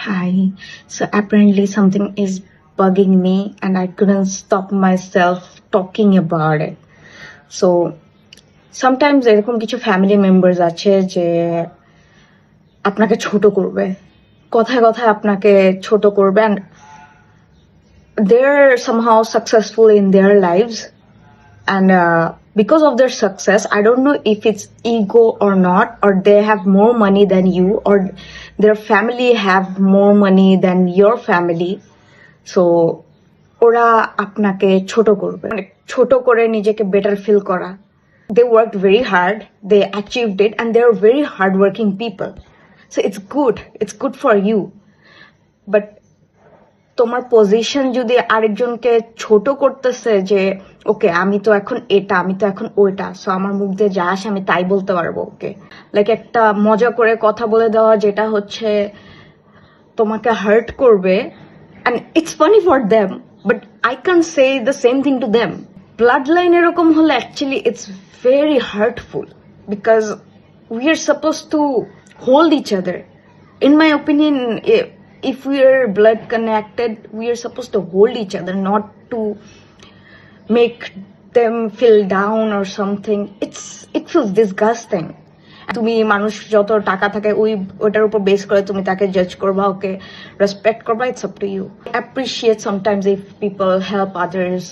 Hi. So apparently something is bugging me and I couldn't stop myself talking about it. So sometimes এরকম কিছু family members আছে যে আপনাকে ছোট করবে, কথায় কথায় আপনাকে ছোট করবে, and they're somehow successful in their lives, and because of their success, I don't know if it's ego or not, or they have more money than you, or their family have more money than your family. So ওরা আপনাকে ছোট করবে, মানে ছোট করে নিজেকে better feel করা। They work very hard, they achieved it, and they are very hard working people. So it's good for you. But তোমার পজিশন যদি আরেকজনকে ছোট করতেছে যে ওকে আমি তো এখন এটা, আমি তো এখন ওইটা, সো আমার মুখ দিয়ে যা আসে আমি তাই বলতে পারবো, ওকে, লাইক একটা মজা করে কথা বলে দেওয়া যেটা হচ্ছে তোমাকে হার্ট করবে, and it's funny for them, but I can't say the same thing to them. Bloodline এরকম হলে actually it's very hurtful because we are supposed to hold each other. In my opinion, if we are blood connected, we are supposed to hold each other, not to make them feel down or something. It feels disgusting. তুমি মানুষ যত টাকা থাকে ওইটার উপর base করে তুমি তাকে জাজ করবা, ওকে রেসপেক্ট করবা, it's up to you. Appreciate sometimes if people help others,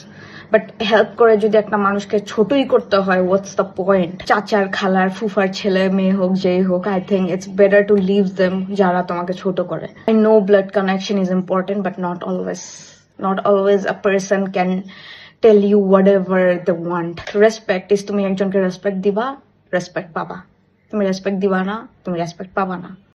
but help করে যদি একটা মানুষকে ছোটই করতে হয়, হোয়াটস দ্য পয়েন্ট? চাচার, খালার, ফুফার ছেলে মেয়ে হোক, যেই হোক, I think it's better to leave them যারা তোমাকে ছোট করে। I know blood connection is important, but not always a person can tell you whatever they want. Respect is তুমি একজনকে রেসপেক্ট দিবা, রেসপেক্ট পাবা। তুমি রেসপেক্ট দিবা না, তুমি রেসপেক্ট পাবা না।